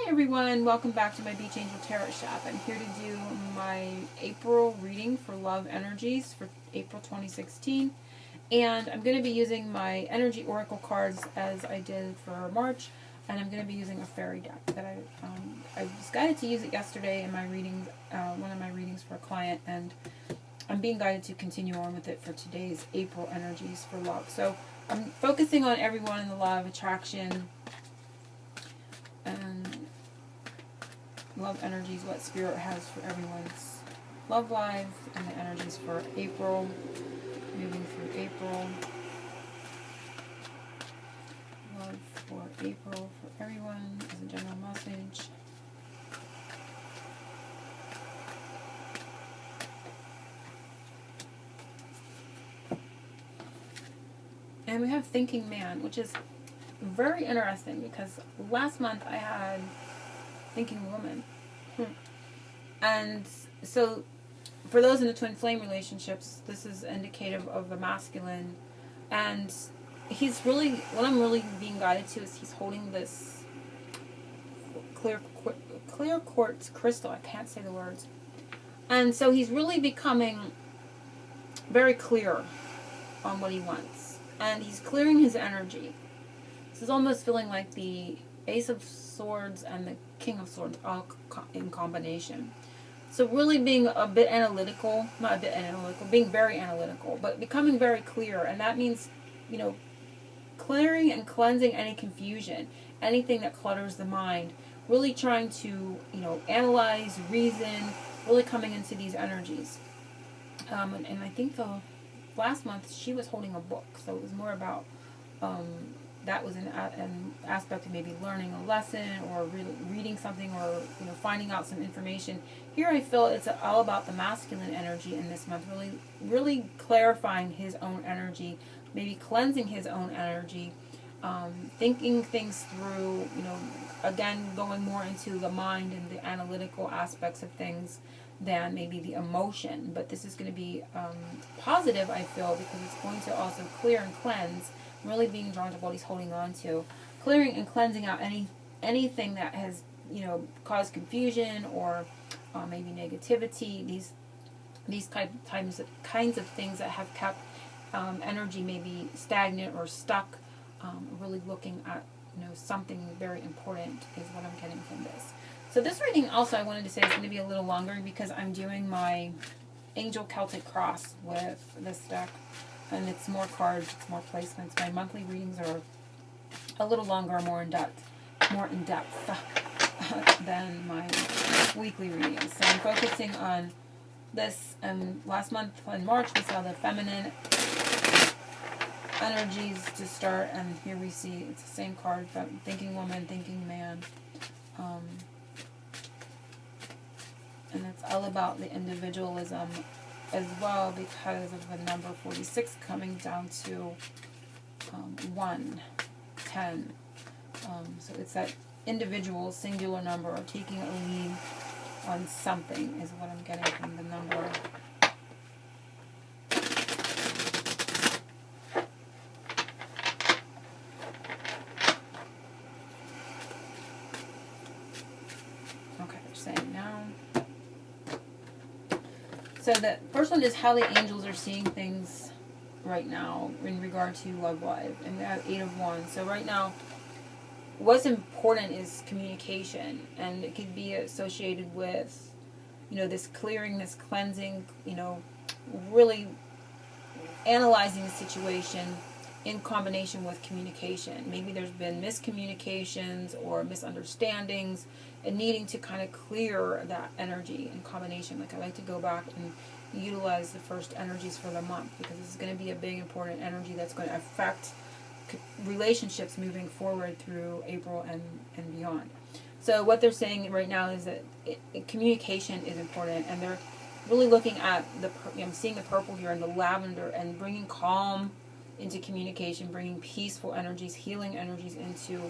everyone, welcome back to my Beach Angel Tarot Shop. I'm here to do my April reading for love energies for April 2016. And I'm going to be using my energy oracle cards as I did for March. And I'm going to be using a fairy deck that I was guided to use it yesterday in my readings, one of my readings for a client. And I'm being guided to continue on with it for today's April energies for love. So I'm focusing on everyone in the law of attraction and love energies, what Spirit has for everyone's love life, and the energies for April, moving through April. Love for April for everyone as a general message. And we have Thinking Man, which is very interesting because last month I had Thinking Woman. And so for those in the twin flame relationships, this is indicative of a masculine. And he's really, what I'm really being guided to is he's holding this clear quartz crystal. I can't say the words. And so he's really becoming very clear on what he wants. And he's clearing his energy. This is almost feeling like the Ace of Swords and the King of Swords all in combination. So really being a bit analytical, not a bit analytical, being very analytical, but becoming very clear. And that means, you know, clearing and cleansing any confusion, anything that clutters the mind, really trying to, you know, analyze, reason, really coming into these energies. And I think the last month she was holding a book, so it was more about that was an aspect of maybe learning a lesson or reading something or, you know, finding out some information. Here I feel it's all about the masculine energy in this month, really clarifying his own energy, maybe cleansing his own energy, thinking things through, you know, again going more into the mind and the analytical aspects of things than maybe the emotion. But this is going to be positive, I feel, because it's going to also clear and cleanse. I'm really being drawn to what he's holding on to, clearing and cleansing out anything that has, you know, caused confusion or maybe negativity. These kinds of things that have kept energy maybe stagnant or stuck. Really looking at, you know, something very important is what I'm getting from this. So this reading also I wanted to say is going to be a little longer because I'm doing my Angel Celtic Cross with this deck. And it's more cards, it's more placements. My monthly readings are a little longer, more in depth than my weekly readings. So I'm focusing on this. And last month in March we saw the feminine energies to start, and here we see it's the same card: Thinking Woman, Thinking Man. And it's all about the individualism as well, because of the number 46 coming down to 1, 10. So it's that individual singular number, or taking a lead on something is what I'm getting from the number. Okay, they're saying now. So the first one is how the angels are seeing things right now in regard to love life. And we have 8 of Wands. So right now, what's important is communication. And it could be associated with, you know, this clearing, this cleansing, you know, really analyzing the situation in combination with communication. Maybe there's been miscommunications or misunderstandings, and needing to kind of clear that energy in combination. Like I like to go back and utilize the first energies for the month, because this is going to be a big important energy that's going to affect relationships moving forward through April and beyond. So what they're saying right now is that communication is important, and they're really looking at I'm seeing the purple here and the lavender, and bringing calm into communication, bringing peaceful energies, healing energies into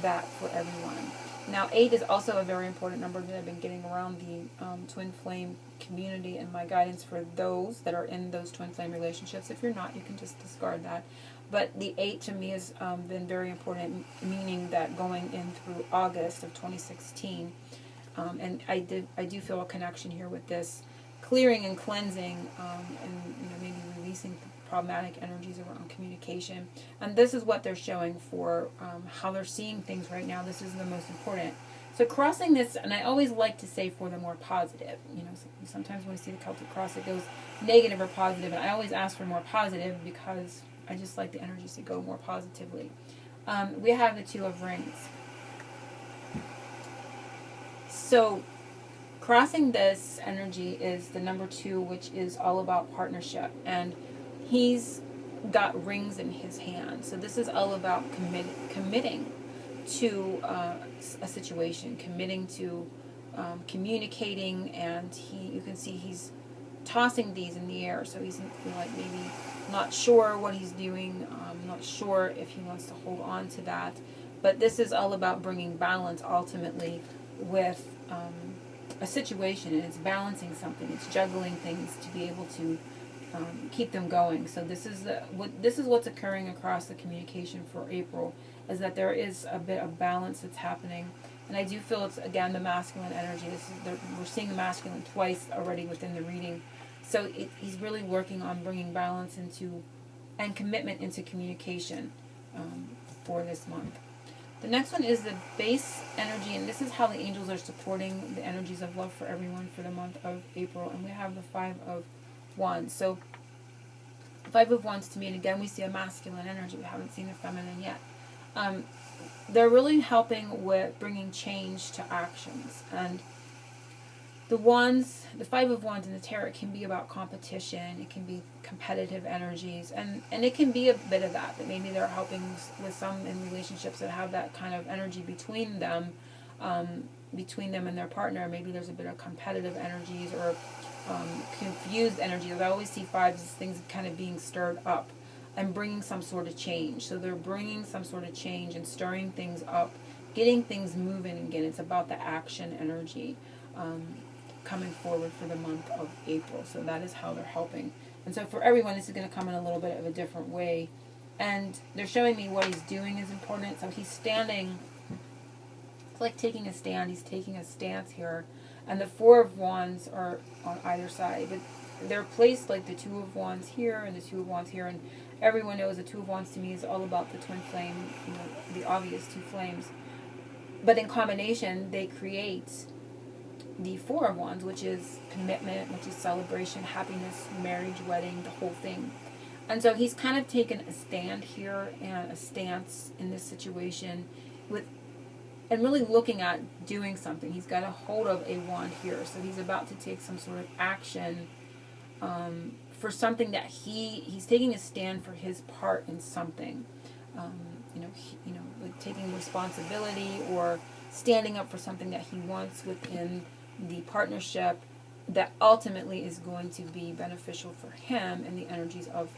that for everyone. Now 8 is also a very important number that I've been getting around the twin flame community, and my guidance for those that are in those twin flame relationships. If you're not, you can just discard that. But the 8 to me has been very important, meaning that going in through August of 2016, and I do feel a connection here with this clearing and cleansing, and maybe releasing problematic energies around communication. And this is what they're showing for how they're seeing things right now. This is the most important. So crossing this, and I always like to say for the more positive. Sometimes when we see the Celtic cross, it goes negative or positive, and I always ask for more positive because I just like the energies to go more positively. We have the Two of Rings. So crossing this energy is the number 2, which is all about partnership. And he's got rings in his hand. So this is all about committing to a situation, committing to communicating, and you can see he's tossing these in the air. So he's like maybe not sure what he's doing, not sure if he wants to hold on to that. But this is all about bringing balance ultimately with a situation, and it's balancing something. It's juggling things to be able to keep them going. So this is what's occurring across the communication for April, is that there is a bit of balance that's happening. And I do feel it's, again, the masculine energy. We're seeing the masculine twice already within the reading. So he's really working on bringing balance and commitment into communication for this month. The next one is the base energy, and this is how the angels are supporting the energies of love for everyone for the month of April. And we have the 5 of Wands. So 5 of Wands to me, and again we see a masculine energy. We haven't seen a feminine yet. They're really helping with bringing change to actions. And the 5 of Wands in the tarot can be about competition. It can be competitive energies, and it can be a bit of that maybe they're helping with some in relationships that have that kind of energy between them and their partner. Maybe there's a bit of competitive energies or confused energies. I always see 5s as things kind of being stirred up and bringing some sort of change. So they're bringing some sort of change and stirring things up, getting things moving again. It's about the action energy coming forward for the month of April. So that is how they're helping. And so for everyone, this is going to come in a little bit of a different way. And they're showing me what he's doing is important. So he's standing. It's like taking a stand. He's taking a stance here. And the 4 of Wands are on either side. But they're placed like the 2 of Wands here and the 2 of Wands here. And everyone knows the 2 of Wands to me is all about the twin flame, the obvious 2 flames. But in combination, they create the 4 of Wands, which is commitment, which is celebration, happiness, marriage, wedding, the whole thing. And so he's kind of taken a stand here and a stance in this situation and really looking at doing something. He's got a hold of a wand here. So he's about to take some sort of action for something that he's taking a stand for his part in something. Like taking responsibility or standing up for something that he wants within the partnership that ultimately is going to be beneficial for him, and the energies of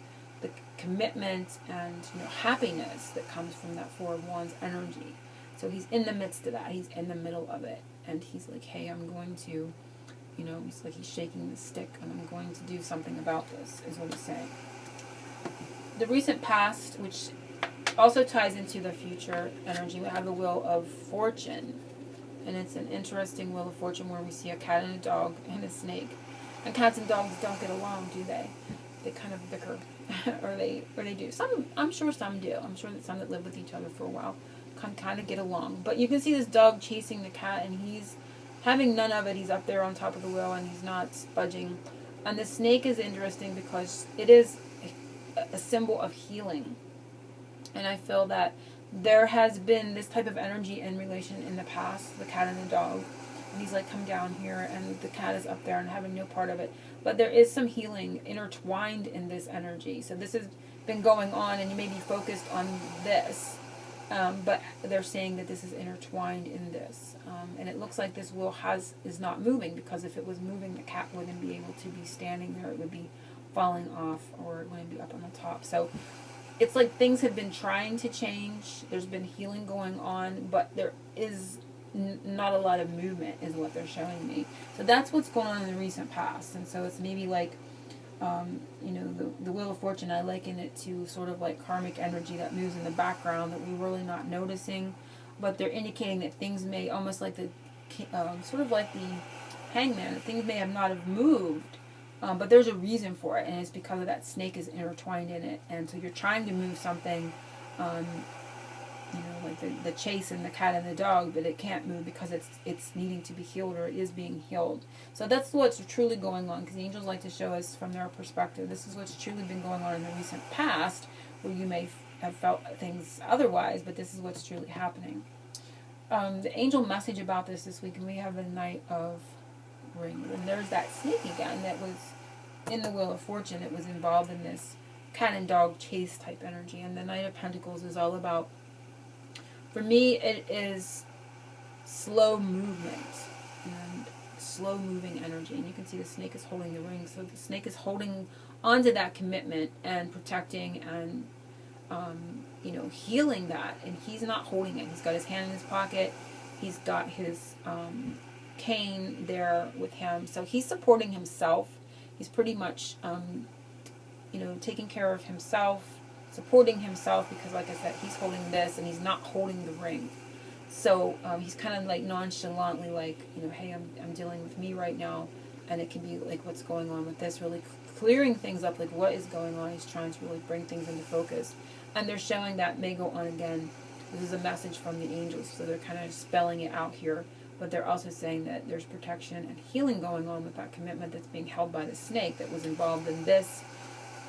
the commitment and happiness that comes from that 4 of Wands energy. So he's in the midst of that. He's in the middle of it. And he's like, hey, I'm going to, he's like he's shaking the stick, and I'm going to do something about this, is what he's saying. The recent past, which also ties into the future energy, we have the Wheel of Fortune. And it's an interesting Wheel of Fortune where we see a cat and a dog and a snake. And cats and dogs don't get along, do they? They kind of bicker. or they do. I'm sure some do. I'm sure that some that live with each other for a while can kind of get along. But you can see this dog chasing the cat, and he's having none of it. He's up there on top of the wheel, and he's not budging. And the snake is interesting because it is a symbol of healing. And I feel that there has been this type of energy in relation in the past, the cat and the dog. And he's like, come down here, and the cat is up there and having no part of it. But there is some healing intertwined in this energy. So this has been going on, and you may be focused on this. But they're saying that this is intertwined in this. And it looks like this wheel is not moving, because if it was moving, the cat wouldn't be able to be standing there. It would be falling off, or it wouldn't be up on the top. So it's like things have been trying to change. There's been healing going on, but there is not a lot of movement is what they're showing me. So that's what's going on in the recent past. And so it's maybe like You know, the Wheel of Fortune, I liken it to sort of like karmic energy that moves in the background that we're really not noticing, but they're indicating that things may, almost like the, sort of like the Hangman, that things may have not have moved, but there's a reason for it, and it's because of that snake is intertwined in it, and so you're trying to move something, you know, like the chase and the cat and the dog, but it can't move because it's needing to be healed, or it is being healed. So that's what's truly going on, because the angels like to show us from their perspective. This is what's truly been going on in the recent past, where you may have felt things otherwise, but this is what's truly happening. The angel message about this week, and we have the Knight of Rings, and there's that snake again that was in the Wheel of Fortune. It was involved in this cat and dog chase type energy, and the Knight of Pentacles is all about, for me, it is slow movement and slow moving energy. And you can see the snake is holding the ring. So the snake is holding onto that commitment and protecting and, you know, healing that. And he's not holding it. He's got his hand in his pocket. He's got his cane there with him. So he's supporting himself. He's pretty much, you know, taking care of himself, supporting himself, because like I said, he's holding this and he's not holding the ring. So he's kind of like nonchalantly like, you know, hey, I'm dealing with me right now, and it can be like, what's going on with this, really clearing things up, like what is going on. He's trying to really bring things into focus, and they're showing that may go on again. This is a message from the angels, so they're kind of spelling it out here, but they're also saying that there's protection and healing going on with that commitment that's being held by the snake that was involved in this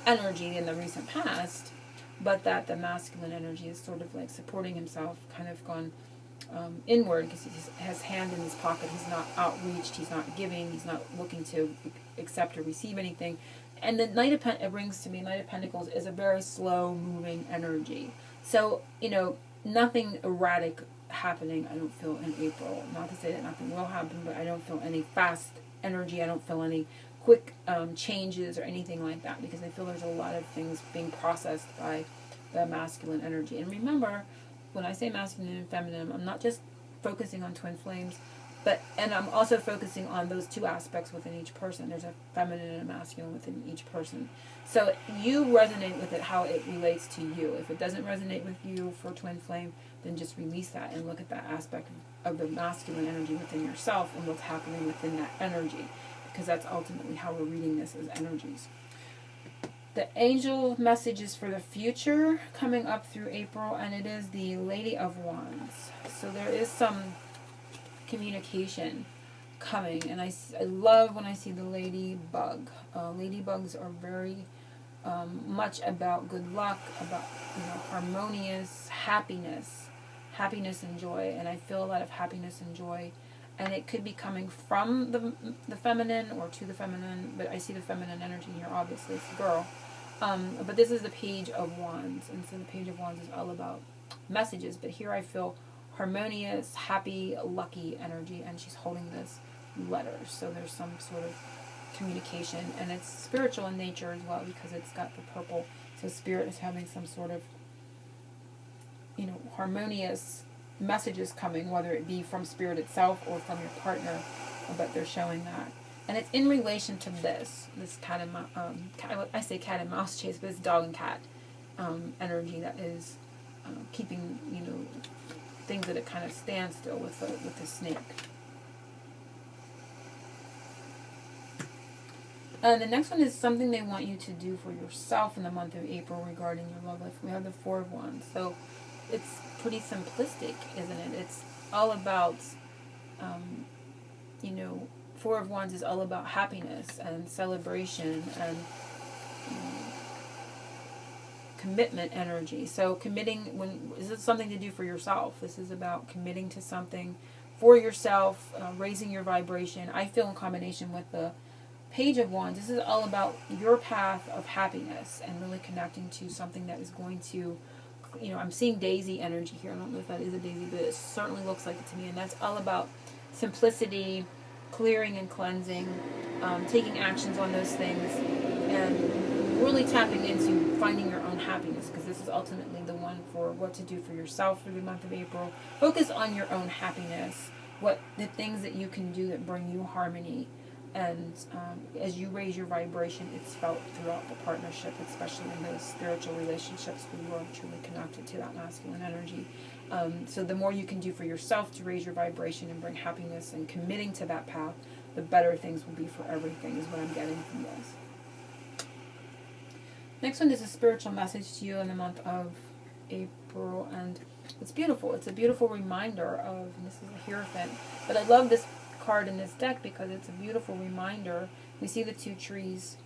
energy in the recent past, but that the masculine energy is sort of like supporting himself, kind of gone inward, because he has hand in his pocket. He's not outreached, he's not giving, he's not looking to accept or receive anything. And the Knight of Rings, to me, Knight of Pentacles, is a very slow moving energy. So, you know, nothing erratic happening, I don't feel, in April. Not to say that nothing will happen, but I don't feel any fast energy. I don't feel any quick changes or anything like that, because I feel there's a lot of things being processed by the masculine energy. And remember, when I say masculine and feminine, I'm not just focusing on twin flames, and I'm also focusing on those two aspects within each person. There's a feminine and a masculine within each person. So you resonate with it how it relates to you. If it doesn't resonate with you for twin flame, then just release that and look at that aspect of the masculine energy within yourself and what's happening within that energy, because that's ultimately how we're reading this, as energies. The angel messages for the future coming up through April, and it is the Lady of Wands. So there is some communication coming, and I love when I see the ladybug. Ladybugs are very much about good luck, about, you know, harmonious happiness and joy, and I feel a lot of happiness and joy, and it could be coming from the feminine or to the feminine, but I see the feminine energy here. Obviously it's a girl, but this is the Page of Wands, and so the Page of Wands is all about messages, but here I feel harmonious, happy, lucky energy, and she's holding this letter, so there's some sort of communication, and it's spiritual in nature as well, because it's got the purple, so spirit is having some sort of, you know, harmonious messages coming, whether it be from spirit itself or from your partner, but they're showing that. And it's in relation to this cat and I say cat and mouse chase, but it's dog and cat energy that is keeping, you know, things at a kind of standstill with the snake. And the next one is something they want you to do for yourself in the month of April regarding your love life. We have the Four of Wands. So it's pretty simplistic, isn't it? It's all about, you know, Four of Wands is all about happiness and celebration and commitment energy. So committing, this is something to do for yourself. This is about committing to something for yourself, raising your vibration. I feel in combination with the Page of Wands, this is all about your path of happiness and really connecting to something that is going to, you know, I'm seeing daisy energy here. I don't know if that is a daisy, but it certainly looks like it to me. And that's all about simplicity, clearing and cleansing, taking actions on those things, and really tapping into finding your own happiness, because this is ultimately the one for what to do for yourself for the month of April. Focus on your own happiness, what the things that you can do that bring you harmony, And as you raise your vibration, it's felt throughout the partnership, especially in those spiritual relationships where you are truly connected to that masculine energy. So the more you can do for yourself to raise your vibration and bring happiness and committing to that path, the better things will be for everything, is what I'm getting from this. Next one is a spiritual message to you in the month of April, and it's beautiful. It's a beautiful reminder of, and this is a Hierophant, but I love this card in this deck because it's a beautiful reminder. We see the two trees,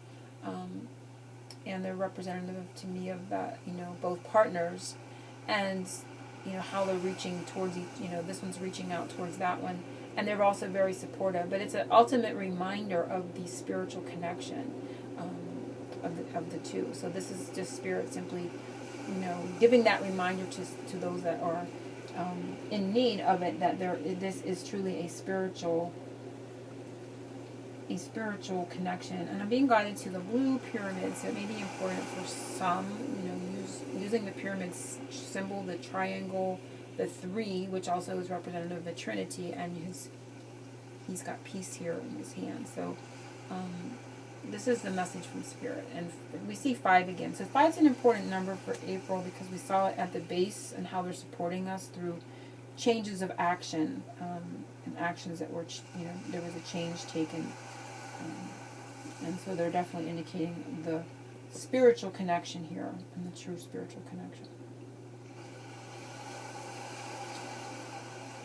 and they're representative to me of that, both partners, and how they're reaching towards each, this one's reaching out towards that one, and they're also very supportive. But it's an ultimate reminder of the spiritual connection of the two. So this is just Spirit simply, giving that reminder to those that are in need of it, that this is truly a spiritual connection. And I'm being guided to the blue pyramid, so it may be important for some, using the pyramid symbol, the triangle, the 3, which also is representative of the Trinity, and he's got peace here in his hand. So this is the message from Spirit. And we see 5 again. So 5 is an important number for April because we saw it at the base and how they're supporting us through changes of action, and actions that were, there was a change taken. And so they're definitely indicating the spiritual connection here, and the true spiritual connection.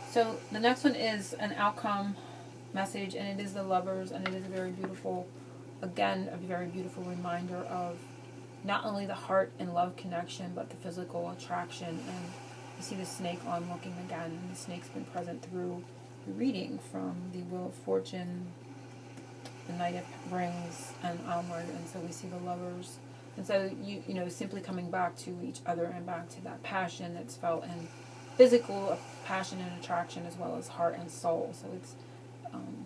So the next one is an outcome message, and it is the Lovers, and it is a very beautiful, again, a very beautiful reminder of not only the heart and love connection, but the physical attraction. And you see the snake onlooking again, and the snake's been present through the reading from the Wheel of Fortune, the Knight of Rings, and onward. And so we see the Lovers. And so, simply coming back to each other and back to that passion that's felt in physical passion and attraction, as well as heart and soul. So it's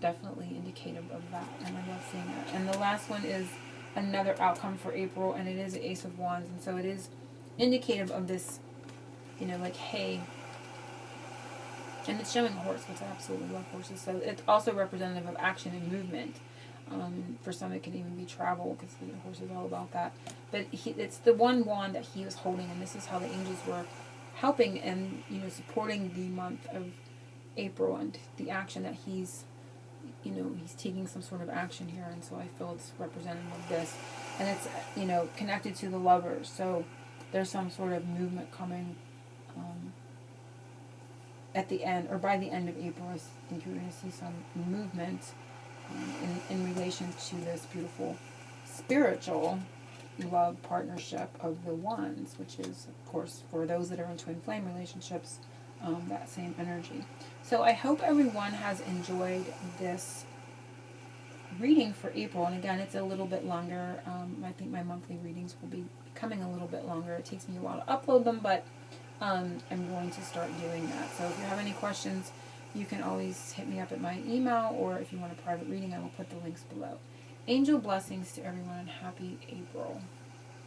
definitely indicative of that, and I love seeing that. And the last one is another outcome for April, and it is the Ace of Wands, and so it is indicative of this, like hay, and it's showing a horse, which I absolutely love horses. So it's also representative of action and movement. For some, it can even be travel, because the horse is all about that. But it's the one wand that he was holding, and this is how the angels were helping and supporting the month of April, and the action that he's taking some sort of action here. And so I feel it's representative of this, and it's connected to the Lovers. So there's some sort of movement coming at the end, or by the end of April. I think you're going to see some movement in relation to this beautiful spiritual love partnership of the Wands, which is, of course, for those that are in twin flame relationships, that same energy. So I hope everyone has enjoyed this reading for April. And again, it's a little bit longer. I think my monthly readings will be becoming a little bit longer. It takes me a while to upload them, but I'm going to start doing that. So if you have any questions, you can always hit me up at my email, or if you want a private reading, I will put the links below. Angel blessings to everyone, and happy April.